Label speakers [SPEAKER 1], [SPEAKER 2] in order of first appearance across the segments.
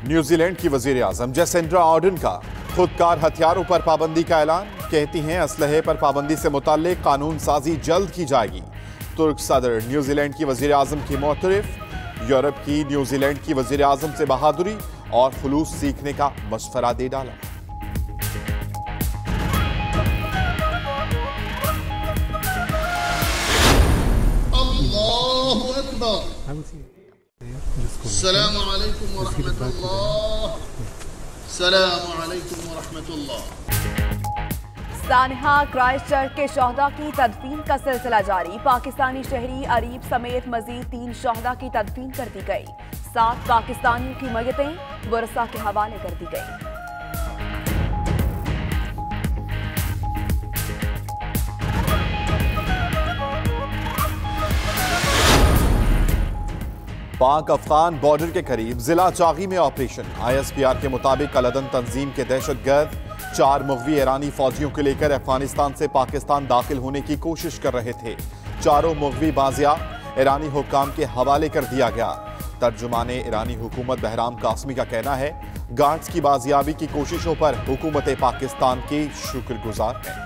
[SPEAKER 1] New Zealand की वजीर आजम जैसिंड्रा Ardern का खुदकार हथियारों पर पाबंदी का ऐलान। कहती हैं असलहे पर पाबंदी से मुताल्लिक कानून साजी जल्द की जाएगी। तुर्क सदर न्यूजीलैंड की वजीर आजम की मोतरफ। यूरोप की न्यूजीलैंड की वजीर आजम से बहादुरी और खुलूस सीखने का मशवरा दे डाला।
[SPEAKER 2] अल्लाहु अकबर। अस्सलामु अलैकुम व रहमतुल्लाह। अस्सलामु अलैकुम व रहमतुल्लाह।
[SPEAKER 3] सानहा क्राइस्टचर्च के शोहदा की तदफीन का सिलसिला जारी। पाकिस्तानी शहरी अरीब समेत मजीद 3 शोहदा की तदफीन कर दी गई। 7 पाकिस्तानियों की मयतें वरसा के हवाले कर दी गई।
[SPEAKER 1] पाक अफगान बॉर्डर के करीब जिला चागी में ऑपरेशन। ISPR के मुताबिक अलअदन तंजीम के दहशतगर्द 4 मुग़वी ईरानी फौजियों को लेकर अफगानिस्तान से पाकिस्तान दाखिल होने की कोशिश कर रहे थे। चारों मुग़वी बाज़ियाब ईरानी हुक्काम के हवाले कर दिया गया। तर्जुमाने ईरानी हुकूमत बहराम कासमी का कहना है गार्ड्स की बाजियाबी की कोशिशों पर हुकूमत पाकिस्तान के शुक्रगुजार हैं।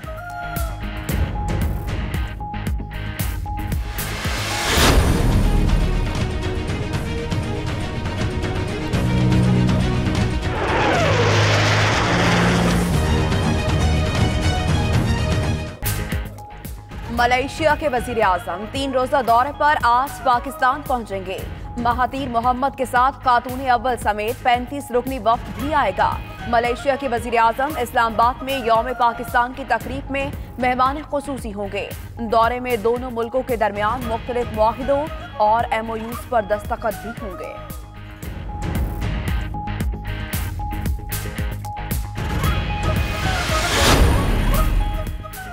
[SPEAKER 3] मलेशिया के वजीर आजम 3 रोजा दौरे पर आज पाकिस्तान पहुंचेंगे। महातीर मोहम्मद के साथ खातून अव्वल समेत 35 रुकनी वफ्द भी आएगा। मलेशिया के वजीर आजम इस्लामाबाद में यौम पाकिस्तान की तकरीब में मेहमान खुसूसी होंगे। दौरे में दोनों मुल्कों के दरमियान मुख्तलिफ मुआहिदों और MOUs पर दस्तखत भी होंगे।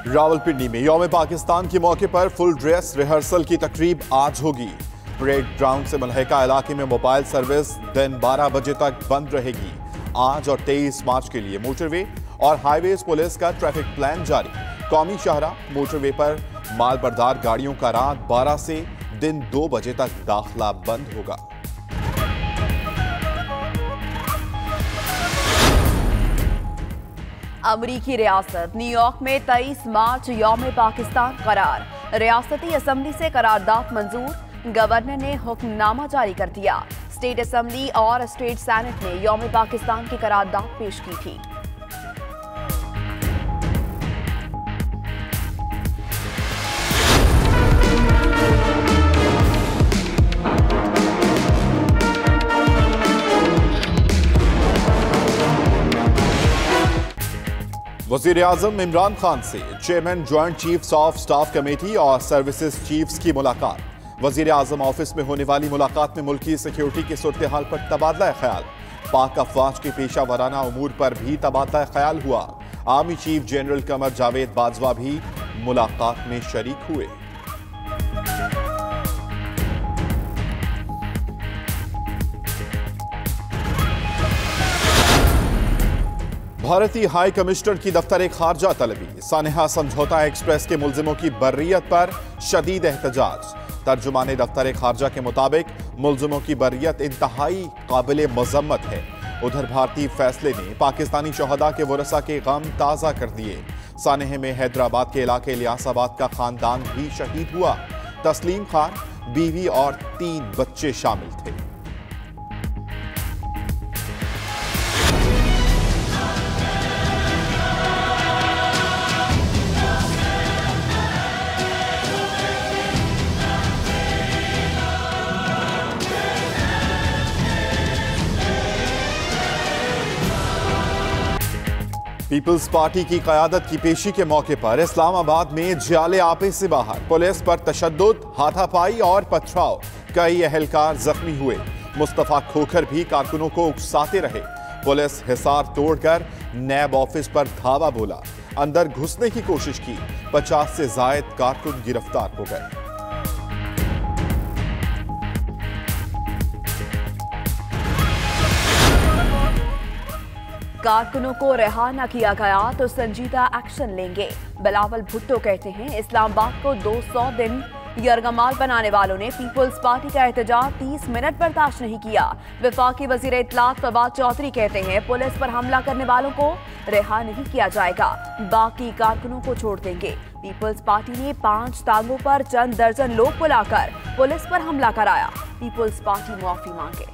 [SPEAKER 1] रावलपिंडी में यौम पाकिस्तान के मौके पर फुल ड्रेस रिहर्सल की तकरीब आज होगी। परेड ग्राउंड से मुल्हिका इलाके में मोबाइल सर्विस दिन 12 बजे तक बंद रहेगी। आज और 23 मार्च के लिए मोटरवे और हाईवेज पुलिस का ट्रैफिक प्लान जारी। कौमी शाहरा मोटरवे पर मालबरदार गाड़ियों का रात 12 से दिन 2 बजे तक दाखिला बंद होगा।
[SPEAKER 3] अमरीकी रियासत न्यूयॉर्क में 23 मार्च यौम पाकिस्तान करार। रियासती असम्बली से करारदाद मंजूर। गवर्नर ने हुक्मनामा जारी कर दिया। स्टेट असम्बली और स्टेट सेनेट ने यौम पाकिस्तान की करारदाद पेश की थी।
[SPEAKER 1] वज़ीर आज़म इमरान खान से chairman joint chiefs of staff committee और सर्विसेज चीफ्स की मुलाकात। वज़ीर आज़म ऑफिस में होने वाली मुलाकात में मुल्की सिक्योरिटी की सूरत हाल पर तबादला ख्याल। पाक अफवाज के पेशा वराना उमूर पर भी तबादला ख्याल हुआ। Army chief general Qamar Javed Bajwa भी मुलाकात में शरीक हुए। भारतीय हाई कमिश्नर की दफ्तर खारजा तलबी। सानेहा समझौता एक्सप्रेस के मुल्जिमों की बर्रियत पर शदीद एहतजाज। तर्जुमाने दफ्तर खारजा के मुताबिक मुल्जिमों की बर्रियत इंतहाई काबिल मजम्मत है। उधर भारतीय फैसले ने पाकिस्तानी शोहदा के वरसा के गम ताज़ा कर दिए। सानेह में हैदराबाद के इलाके इलियासाबाद का खानदान भी शहीद हुआ। तस्लीम खान, बीवी और 3 बच्चे शामिल थे। पीपल्स पार्टी की क़यादत की पेशी के मौके पर इस्लामाबाद में जाले आपे से बाहर पुलिस पर तशद्दुद, हाथापाई और पथराव। कई अहलकार जख्मी हुए। मुस्तफा खोखर भी कारकुनों को उकसाते रहे। पुलिस हिसार तोड़कर नैब ऑफिस पर धावा बोला। अंदर घुसने की कोशिश की। 50 से जायद कारकुन गिरफ्तार हो गए।
[SPEAKER 3] कारकुनों को रिहा न किया गया तो संजीदा एक्शन लेंगे। बिलावल भुट्टो कहते हैं इस्लामाबाद को 200 दिन यरगमाल बनाने वालों ने पीपुल्स पार्टी का एहतजाज 30 मिनट बर्दाश्त नहीं किया। वफाकी वजीर इत्तलात फवाद चौधरी कहते हैं पुलिस पर हमला करने वालों को रिहा नहीं किया जाएगा, बाकी कारकुनों को छोड़ देंगे। पीपुल्स पार्टी ने 5 टांगों पर चंद दर्जन लोग बुलाकर पुलिस पर हमला कराया। पीपुल्स पार्टी माफी मांगे।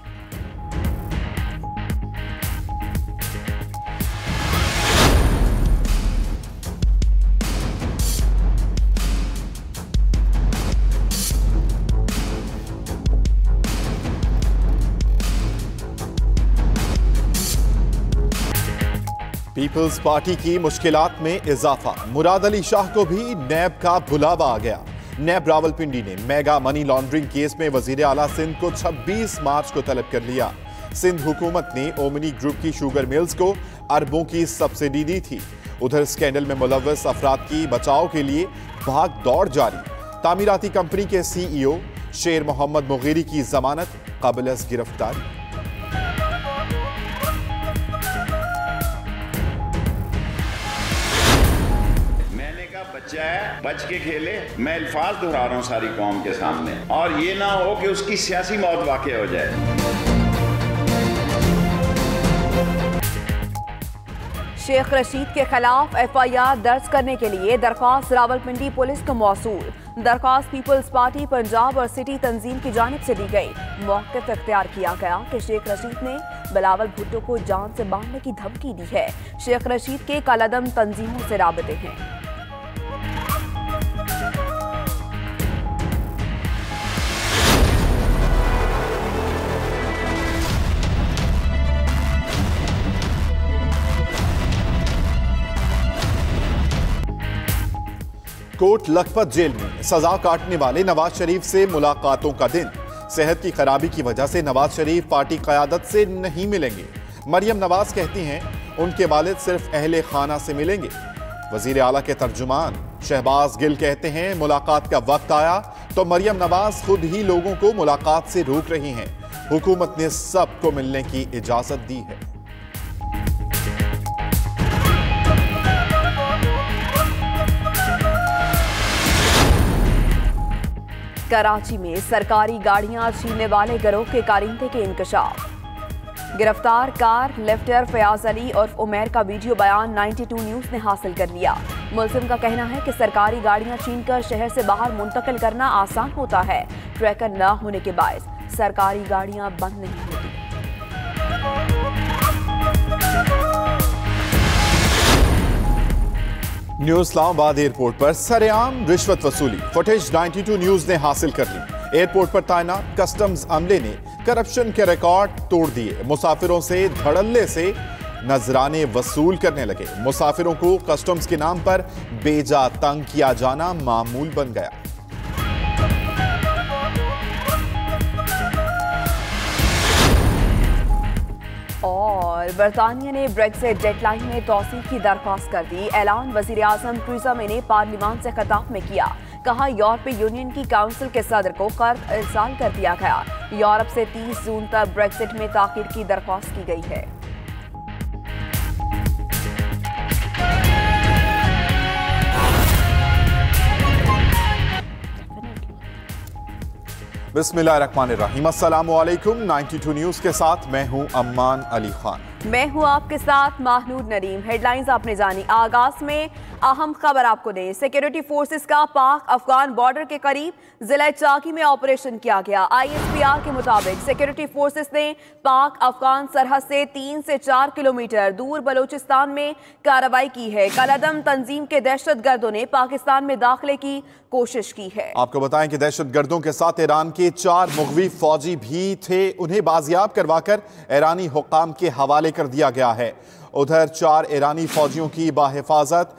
[SPEAKER 1] पीपल्स पार्टी की मुश्किलात में इजाफा, मुराद अली शाह को भी नैब का बुलावा आ गया। नैब रावलपिंडी ने मेगा मनी लॉन्ड्रिंग केस में वजीर आला सिंध को 26 मार्च को तलब कर लिया। सिंध हुकूमत ने ओमनी ग्रुप की शुगर मिल्स को अरबों की सब्सिडी दी थी। उधर स्कैंडल में मुलव्वस अफराद की बचाव के लिए भाग दौड़ जारी। तामीराती कंपनी के CEO शेर मोहम्मद मुगीरी की जमानत काबिल गिरफ्तारी।
[SPEAKER 4] बच्चा है, बच के खेले। मैं अल्फाज दोहरा रहा हूं सारी कौम के सामने, और ये ना हो कि उसकी सियासी मौत वाक़ई हो जाए।
[SPEAKER 3] शेख रशीद के खिलाफ FIR दर्ज करने के लिए दरख्वास्त रावलपिंडी पुलिस को मौसूल। दरख्वास्त पीपल्स पार्टी पंजाब और सिटी तंजीम की जानिब से दी गई। मौक़िफ़ इख्तियार किया गया कि शेख रशीद ने बिलावल भुट्टो को जान से मारने की धमकी दी है। शेख रशीद के कलदम तंजीमों से राबते हैं।
[SPEAKER 1] कोट लखपत जेल में सजा काटने वाले नवाज शरीफ से मुलाकातों का दिन। सेहत की खराबी की वजह से नवाज शरीफ पार्टी क़यादत से नहीं मिलेंगे। मरियम नवाज कहती हैं उनके वालिद सिर्फ अहले खाना से मिलेंगे। वजीर आला के तर्जुमान शहबाज गिल कहते हैं मुलाकात का वक्त आया तो मरियम नवाज खुद ही लोगों को मुलाकात से रोक रही हैं। हुकूमत ने सबको मिलने की इजाजत दी है।
[SPEAKER 3] कराची में सरकारी गाड़ियां छीनने वाले गिरोह के कारिंदे के इंकशाफ। गिरफ्तार कार लेफ्टर फयाज अली और उमैर का वीडियो बयान 92 न्यूज ने हासिल कर लिया। मुलजिम का कहना है कि सरकारी गाड़ियां छीनकर शहर से बाहर मुंतकिल करना आसान होता है। ट्रैकर न होने के बायस सरकारी गाड़ियां बंद नहीं होती।
[SPEAKER 1] न्यू इस्लामाबाद एयरपोर्ट पर सरेआम रिश्वत वसूली फुटेज 92 न्यूज ने हासिल कर ली। एयरपोर्ट पर तैनात कस्टम्स अमले ने करप्शन के रिकॉर्ड तोड़ दिए। मुसाफिरों से धड़ल्ले से नजराने वसूल करने लगे। मुसाफिरों को कस्टम्स के नाम पर बेजा तंग किया जाना मामूल बन गया।
[SPEAKER 3] और बरतानिया ने ब्रेक्सिट डेडलाइन में तौसीक की दरख्वास्त कर दी। ऐलान वजीर आजम थेरेसा मे ने पार्लियामान से खिताब में किया। कहा यूरोपीय यूनियन की काउंसिल के सदर को कर्ज इरसाल कर दिया गया। यूरोप से 30 जून तक ब्रेक्सिट में ताखीर की दरख्वास्त की गई है।
[SPEAKER 1] बिस्मिल्लाहिर्रहमानिर्रहीम। अस्सलामुअलैकुम। 92 न्यूज के साथ मैं हूं अम्मान अली खान।
[SPEAKER 3] मैं हूं आपके साथ माहनूर नरीम। हेडलाइंस आपने जानी। आगाज में अहम खबर आपको दें। सिक्योरिटी फोर्सेस का पाक अफगान बॉर्डर के करीब जिला चाकी में ऑपरेशन किया गया। ISPR के मुताबिक सिक्योरिटी फोर्सेस ने पाक अफगान सरहद से 3 से 4 किलोमीटर दूर बलोचिस्तान में कार्रवाई की है। कलदम तंजीम के दहशतगर्दों ने पाकिस्तान में दाखिले की कोशिश की है।
[SPEAKER 1] आपको बताएं कि दहशतगर्दों के साथ ईरान के 4 मुग़वी फौजी भी थे। उन्हें बाजियाब करवाकर ईरानी हुक्काम के हवाले कर दिया गया है। उधर 4 ईरानी फौजियों की बाहिफाजत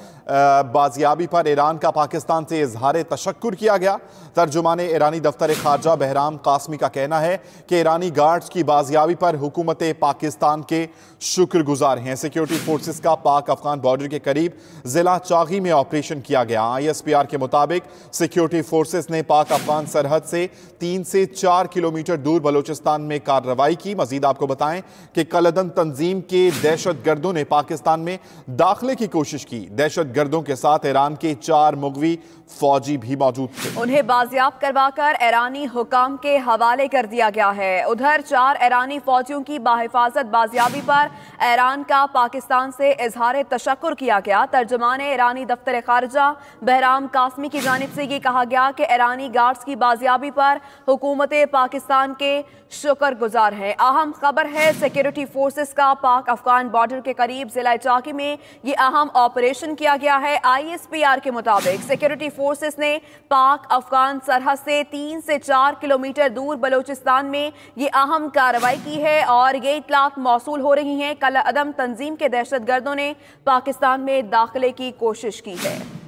[SPEAKER 1] बाजियाबी पर ईरान का पाकिस्तान से इजहार तशक्कुर किया गया। तर्जुमाने ईरानी दफ्तर खारजा बहराम कासमी का कहना है कि ईरानी गार्ड्स की बाजियाबी पर हुकूमत पाकिस्तान के शुक्रगुजार हैं। सिक्योरिटी फोर्सेस का पाक अफगान बॉर्डर के करीब जिला चागी में ऑपरेशन किया गया। ISPR के मुताबिक सिक्योरिटी फोर्सेस ने पाक अफगान सरहद से 3 से 4 किलोमीटर दूर बलोचिस्तान में कार्रवाई की। मजीद आपको बताएं कि कलदम तंजीम के दहशतगर्दों ने पाकिस्तान में दाखिले की कोशिश की। दहशतगर्द दहशतगर्दों के साथ ईरान के 4 मुगवी फौजी भी मौजूद थे।
[SPEAKER 3] उन्हें बाजियाब करवाकर ईरानी हुकाम के हवाले कर दिया गया है। उधर 4 ईरानी फौजियों की बाहिफाजत बाजियाबी पर ईरान का पाकिस्तान से इजहार तशक्कुर किया गया। तर्जुमान ईरानी दफ्तर खारजा बहराम कासमी की जानिब से ये कहा गया कि ईरानी गार्ड्स की बाजियाबी पर हुकूमत पाकिस्तान के शुक्रगुजार हैं। अहम खबर है, सिक्योरिटी फोर्सेस का पाक अफगान बॉर्डर के करीब जिला चाकी में ये अहम ऑपरेशन किया गया है। ISPR के मुताबिक सिक्योरिटी फोर्सेस ने पाक अफगान सरहद से 3 से 4 किलोमीटर दूर बलूचिस्तान में ये अहम कार्रवाई की है और ये इतलात मौसूल हो रही हैं कल अदम तंजीम के दहशतगर्दों ने पाकिस्तान में दाखिले की कोशिश की है।